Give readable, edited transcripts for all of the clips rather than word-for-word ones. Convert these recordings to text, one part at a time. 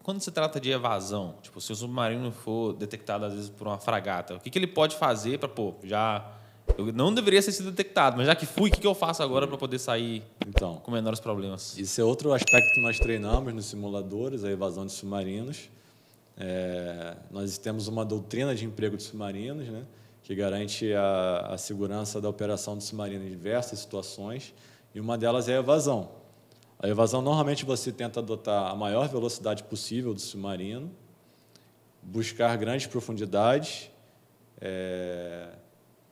quando se trata de evasão, tipo, se o submarino for detectado às vezes por uma fragata, o que ele pode fazer para, eu não deveria ter sido detectado, mas já que fui, o que eu faço agora para poder sair Então, com menores problemas? isso é outro aspecto que nós treinamos nos simuladores, a evasão de submarinos. Nós temos uma doutrina de emprego de submarinos, né, que garante a segurança da operação do submarino em diversas situações, e uma delas é a evasão. A evasão, normalmente, você tenta adotar a maior velocidade possível do submarino, buscar grandes profundidades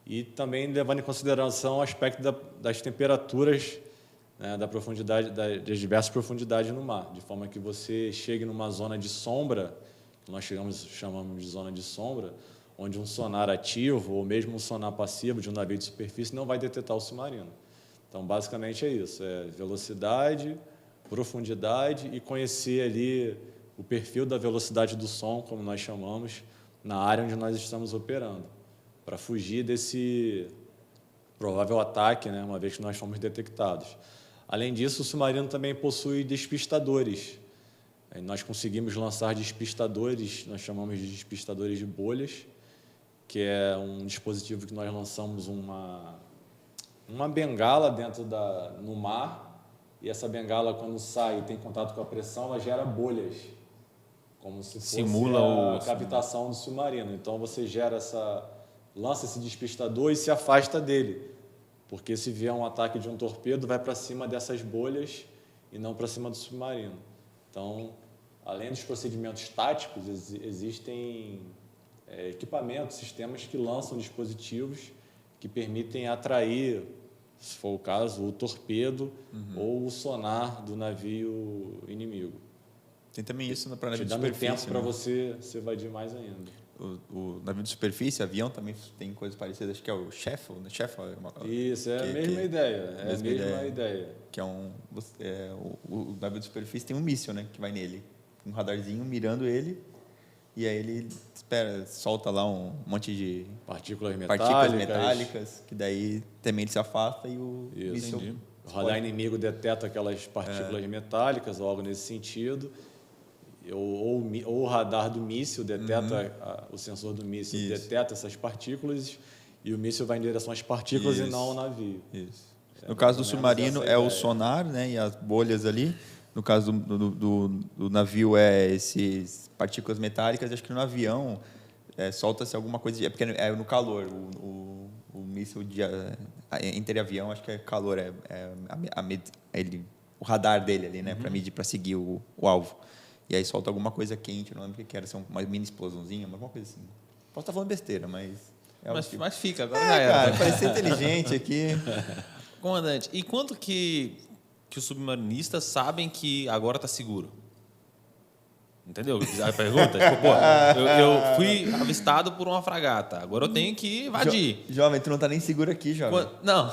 e também levando em consideração o aspecto das temperaturas, né, da profundidade, das diversas profundidades no mar, de forma que você chegue numa zona de sombra, que nós chamamos de zona de sombra, onde um sonar ativo ou mesmo um sonar passivo de um navio de superfície não vai detectar o submarino. Então, basicamente é isso, velocidade, profundidade e conhecer ali o perfil da velocidade do som, como nós chamamos, na área onde nós estamos operando, para fugir desse provável ataque, né, uma vez que nós fomos detectados. Além disso, o submarino também possui despistadores. Nós conseguimos lançar despistadores, nós chamamos de despistadores de bolhas, que é um dispositivo que nós lançamos uma bengala no mar, e essa bengala, quando sai e tem contato com a pressão, ela gera bolhas, como se fosse a cavitação do submarino. Então, você lança esse despistador e se afasta dele, porque se vier um ataque de um torpedo, vai para cima dessas bolhas e não para cima do submarino. Então, além dos procedimentos táticos, existem equipamentos, sistemas que lançam dispositivos que permitem atrair, se for o caso, o torpedo ou o sonar do navio inimigo. Tem também isso para navio de superfície. Te dando tempo para né? você se evadir mais ainda. O navio de superfície, avião também tem coisas parecidas, acho que é o Sheffield, né? Isso, é a mesma ideia. É a mesma ideia. Que o navio de superfície tem um míssil, né, que vai nele, um radarzinho mirando ele, e aí ele solta lá um monte de partículas metálicas, que daí também ele se afasta e o míssil... O radar inimigo detecta aquelas partículas metálicas ou algo nesse sentido, ou o radar do míssil detecta, o sensor do míssil detecta essas partículas e o míssil vai em direção às partículas e não ao navio. Isso. No caso do submarino é o sonar, né, e as bolhas ali. No caso do navio é essas partículas metálicas. Acho que no avião solta-se alguma coisa, porque é no calor. O míssil entre avião, acho que é calor, o radar dele ali, né, para medir, para seguir o alvo. E aí solta alguma coisa quente, não lembro o que era, uma mini explosãozinha, alguma coisa assim. Posso estar falando besteira, mas... Mas fica, agora já era. Cara, parece ser inteligente aqui. Comandante, e quanto que os submarinistas sabem que agora está seguro? Entendeu? A pergunta? Tipo, eu fui avistado por uma fragata, agora eu tenho que invadir. Jovem, tu não tá nem seguro aqui, jovem. Não,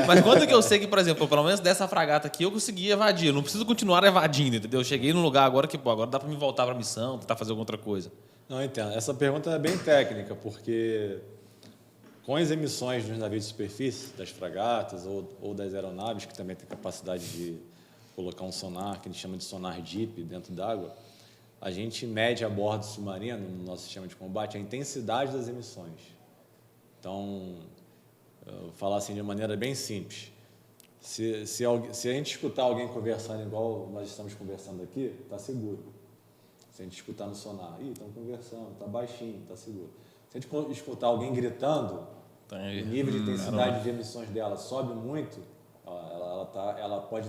Mas quando que eu sei que, por exemplo, pelo menos dessa fragata aqui, eu consegui evadir? Eu não preciso continuar evadindo, entendeu? Eu cheguei num lugar agora que, agora dá para me voltar para a missão, tentar fazer alguma outra coisa. Não, entendo. Essa pergunta é bem técnica, porque com as emissões dos navios de superfície, das fragatas ou das aeronaves, que também tem capacidade de colocar um sonar, que a gente chama de sonar deep, dentro d'água, a gente mede a bordo do submarino, no nosso sistema de combate, a intensidade das emissões. Então, vou falar assim de maneira bem simples. Se a gente escutar alguém conversando igual nós estamos conversando aqui, está seguro. Se a gente escutar no sonar, estão conversando, está baixinho, está seguro. Se a gente escutar alguém gritando, o nível de intensidade de emissões dela sobe muito, ela pode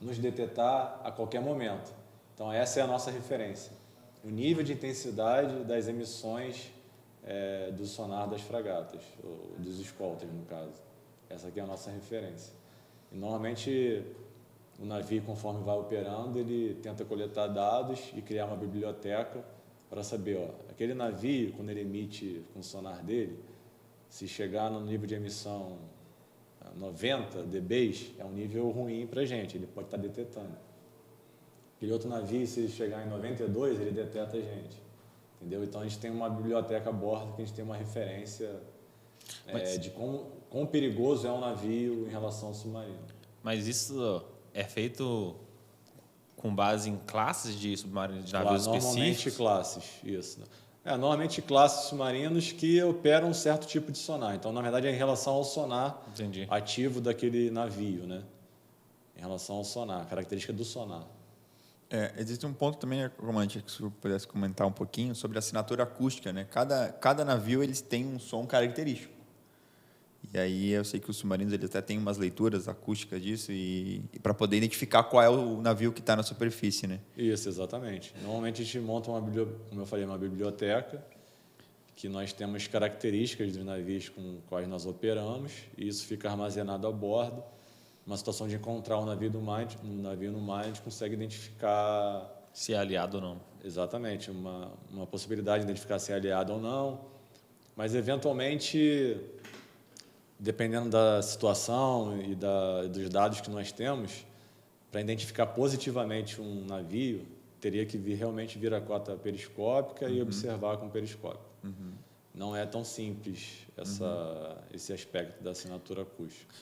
nos detectar a qualquer momento. Então, essa é a nossa referência. O nível de intensidade das emissões do sonar das fragatas, ou dos escoltas, no caso. Essa aqui é a nossa referência. E, normalmente, o navio, conforme vai operando, ele tenta coletar dados e criar uma biblioteca para saber, aquele navio, quando ele emite com o sonar dele, se chegar no nível de emissão 90 dBs, é um nível ruim para a gente, ele pode estar detectando. Aquele outro navio, se ele chegar em 92, ele detecta a gente. Entendeu? Então, a gente tem uma biblioteca a bordo que a gente tem uma referência de quão perigoso é um navio em relação ao submarino. Mas isso é feito com base em classes de submarinos, de navios Normalmente específicos? classes, isso. Normalmente classes submarinos que operam um certo tipo de sonar. Então, na verdade, é em relação ao sonar Entendi. ativo daquele navio, né? Em relação ao sonar, característica do sonar. Existe um ponto também, comandante, que o senhor pudesse comentar um pouquinho sobre a assinatura acústica, né? Cada navio eles tem um som característico. E aí eu sei que os submarinos eles até têm umas leituras acústicas disso e para poder identificar qual é o navio que está na superfície, né? Isso, exatamente. Normalmente a gente monta como eu falei, uma biblioteca que nós temos características dos navios com quais nós operamos e isso fica armazenado a bordo. Uma situação de encontrar um navio no mar, a gente consegue identificar Se é aliado ou não. exatamente uma possibilidade de identificar se é aliado ou não, mas eventualmente, dependendo da situação e dos dados que nós temos, para identificar positivamente um navio, teria que realmente vir a cota periscópica e observar com o periscópio. Não é tão simples esse aspecto da assinatura acústica.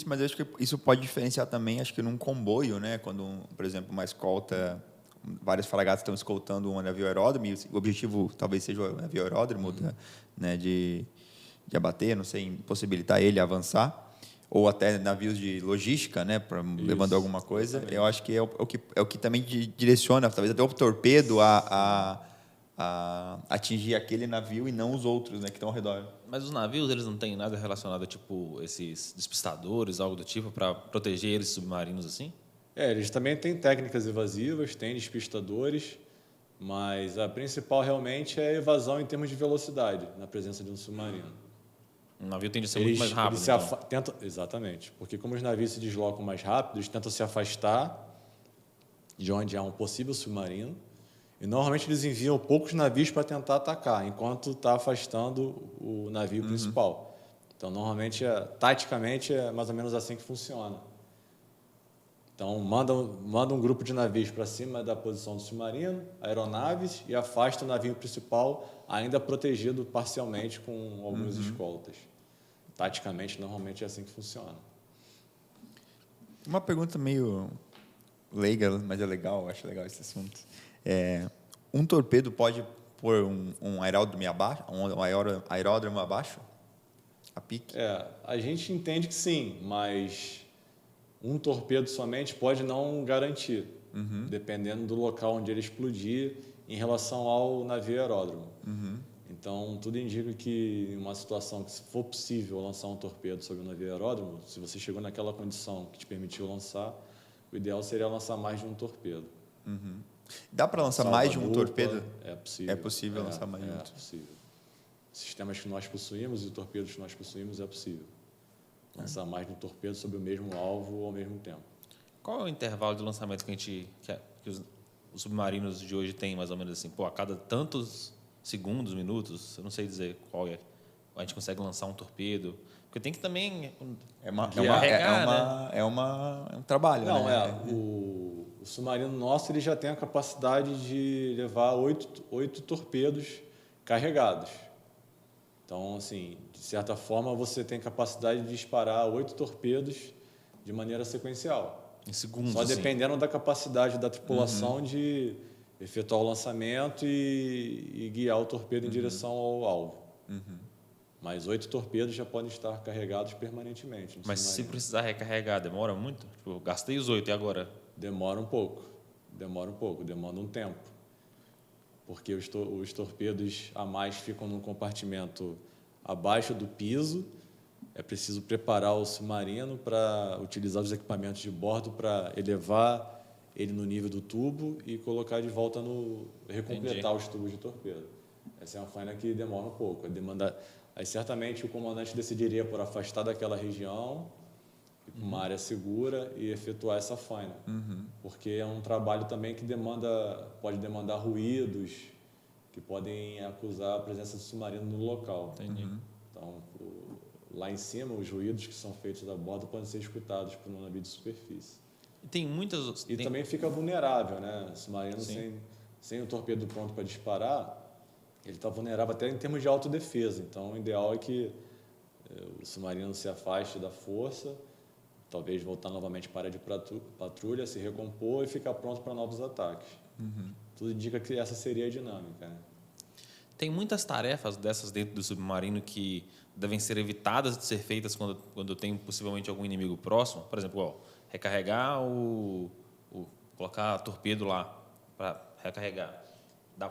Mas eu acho que isso pode diferenciar também, acho que num comboio, né? Quando, por exemplo, uma escolta, várias fragatas estão escoltando um navio aeródromo, e o objetivo talvez seja o navio aeródromo, né? De abater, não sei, impossibilitar ele avançar, ou até navios de logística, né? Levando alguma coisa. Exatamente. Eu acho que é o que também direciona, talvez até o torpedo a atingir aquele navio e não os outros, né, que estão ao redor. Mas os navios, eles não têm nada relacionado a, tipo, esses despistadores, algo do tipo, para proteger eles submarinos assim? Eles também têm técnicas evasivas, têm despistadores, mas a principal realmente é a evasão em termos de velocidade na presença de um submarino. Um navio tende a ser muito mais rápido, tentam, exatamente, porque como os navios se deslocam mais rápido, eles tentam se afastar de onde há um possível submarino e normalmente eles enviam poucos navios para tentar atacar, enquanto está afastando o navio principal. Então, normalmente, taticamente, é mais ou menos assim que funciona. Então, manda um grupo de navios para cima da posição do submarino, aeronaves, e afasta o navio principal, ainda protegido parcialmente com algumas escoltas. Taticamente, normalmente é assim que funciona. Uma pergunta meio leiga, mas é legal, acho legal esse assunto. Um torpedo pode pôr um aeródromo abaixo, um aeródromo abaixo? A pique? A gente entende que sim, mas um torpedo somente pode não garantir, dependendo do local onde ele explodir em relação ao navio aeródromo. Então, tudo indica que em uma situação que, se for possível lançar um torpedo sobre um navio aeródromo, se você chegou naquela condição que te permitiu lançar, o ideal seria lançar mais de um torpedo. Dá para lançar mais de um torpedo? É possível. É possível lançar mais de um. É possível. Sistemas que nós possuímos e torpedos que nós possuímos é possível. Lançar mais de um torpedo sobre o mesmo alvo ao mesmo tempo. Qual é o intervalo de lançamento que os submarinos de hoje têm, mais ou menos assim? Pô, a cada tantos segundos, minutos, eu não sei dizer qual é. A gente consegue lançar um torpedo. Porque tem que também É um trabalho, Não, né? o submarino nosso ele já tem a capacidade de levar 8 torpedos carregados. Então, assim, de certa forma, você tem capacidade de disparar 8 torpedos de maneira sequencial. em segundos, Só assim. dependendo da capacidade da tripulação de efetuar o lançamento e guiar o torpedo em direção ao alvo. Mas 8 torpedos já podem estar carregados permanentemente. Mas se precisar recarregar, demora muito? Tipo, eu gastei os 8 e agora? Demora um pouco, demanda um tempo. Porque os torpedos a mais ficam num compartimento abaixo do piso. É preciso preparar o submarino para utilizar os equipamentos de bordo para elevar ele no nível do tubo e colocar de volta recompletar os tubos de torpedo. Essa é uma faina que demora um pouco. Aí certamente o comandante decidiria por afastar daquela região, uma área segura e efetuar essa faina. Porque é um trabalho também que pode demandar ruídos que podem acusar a presença do submarino no local. Entendi. Então, lá em cima, os ruídos que são feitos a bordo podem ser escutados por um navio de superfície. E tem muitas... Também fica vulnerável, né? O submarino sem o torpedo pronto para disparar, ele está vulnerável até em termos de autodefesa. Então, o ideal é que o submarino se afaste da força, talvez voltar novamente para a área de patrulha, se recompor e ficar pronto para novos ataques. Tudo indica que essa seria a dinâmica, né? Tem muitas tarefas dessas dentro do submarino que devem ser evitadas de ser feitas quando tem possivelmente algum inimigo próximo. Por exemplo, recarregar colocar torpedo lá para recarregar.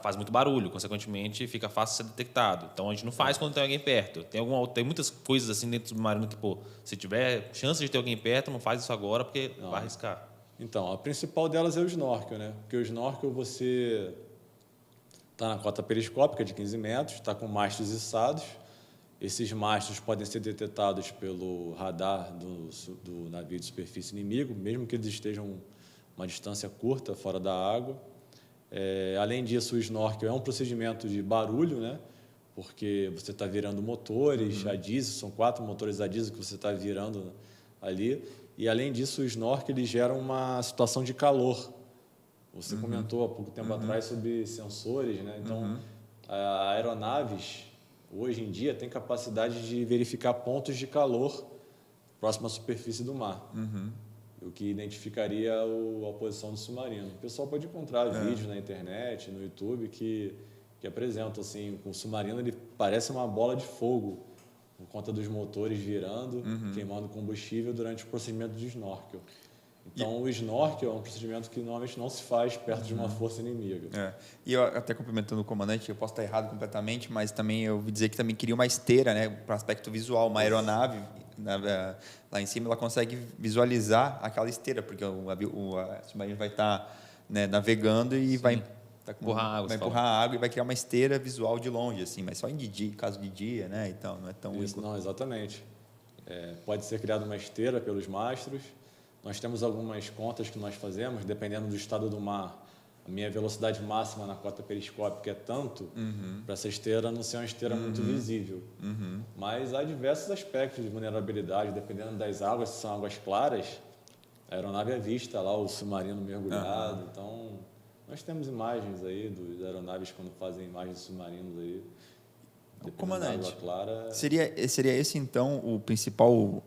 Faz muito barulho, consequentemente fica fácil ser detectado. Então a gente não faz quando tem alguém perto. Tem muitas coisas assim dentro do submarino que, se tiver chance de ter alguém perto, não faz isso agora porque vai arriscar. Então, a principal delas é o snorkel, né? Porque o snorkel você está na cota periscópica de 15 metros, está com mastros içados. Esses mastros podem ser detectados pelo radar do navio de superfície inimigo, mesmo que eles estejam uma distância curta fora da água. Além disso, o snorkel é um procedimento de barulho, né? Porque você está virando motores a diesel, são 4 motores a diesel que você está virando ali. E, além disso, o snorkel ele gera uma situação de calor. Você comentou há pouco tempo atrás sobre sensores, né? Então, aeronaves, hoje em dia, têm capacidade de verificar pontos de calor próximo à superfície do mar. O que identificaria a posição do submarino. O pessoal pode encontrar vídeos na internet, no YouTube, que apresentam assim, o submarino ele parece uma bola de fogo por conta dos motores virando, queimando combustível durante o procedimento de snorkel. Então, o snorkel é um procedimento que normalmente não se faz perto de uma força inimiga. E eu, até complementando o comandante, eu posso estar errado completamente, mas também eu ouvi dizer que também queria uma esteira, né, para o aspecto visual, uma aeronave lá em cima, ela consegue visualizar aquela esteira, porque o submarino vai estar, né, navegando e vai empurrar a água e vai criar uma esteira visual de longe, assim, mas só em caso de dia, né? Então não é tão isso. Não, exatamente. Pode ser criada uma esteira pelos mastros. Nós temos algumas contas que nós fazemos, dependendo do estado do mar. A minha velocidade máxima na cota periscópica é tanto, para essa esteira não ser uma esteira muito visível. Mas há diversos aspectos de vulnerabilidade, dependendo das águas, se são águas claras, a aeronave é vista lá, o submarino mergulhado. Então, nós temos imagens aí das aeronaves quando fazem imagens de submarinos aí. Comandante, água clara. Seria esse, então, o principal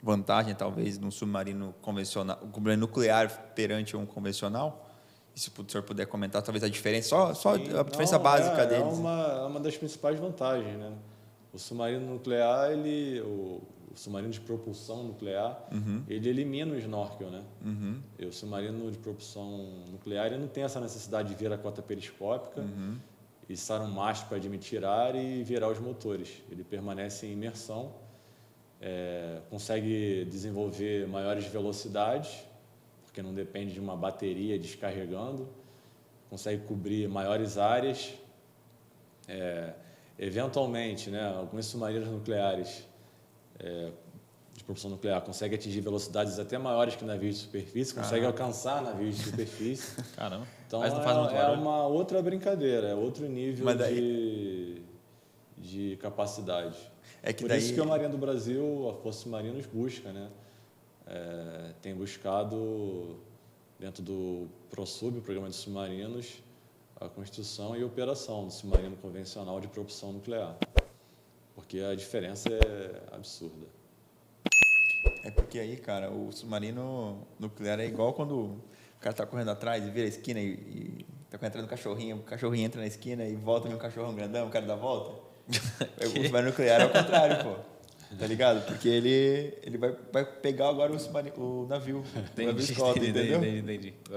vantagem, talvez, num submarino convencional, um submarino nuclear perante um convencional? E se o senhor puder comentar, talvez, a diferença, só a diferença básica deles. É uma das principais vantagens, né? O submarino nuclear, o submarino de propulsão nuclear, ele elimina o snorkel, né? E o submarino de propulsão nuclear ele não tem essa necessidade de vir a cota periscópica, içar um mastro para admitir ar e virar os motores. Ele permanece em imersão, consegue desenvolver maiores velocidades, porque não depende de uma bateria descarregando, consegue cobrir maiores áreas. Eventualmente, né, alguns submarinos nucleares de propulsão nuclear conseguem atingir velocidades até maiores que navios de superfície, conseguem alcançar navios de superfície. Caramba. Então, Mas não faz muito barulho. uma outra brincadeira, é outro nível de capacidade. Por isso que a Marinha do Brasil, a Força Submarinos, busca, né? Tem buscado, dentro do ProSub, o Programa de Submarinos, a construção e operação do submarino convencional de propulsão nuclear. Porque a diferença é absurda. Porque aí, cara, o submarino nuclear é igual quando o cara tá correndo atrás e vira a esquina e tá correndo atrás do cachorrinho, o cachorrinho entra na esquina e volta vem um cachorrão grandão, o cara dá a volta. O submarino nuclear é o contrário, pô. Tá ligado? Porque ele vai pegar agora o navio. Entendi, o navio escolta, entendeu? Entendi.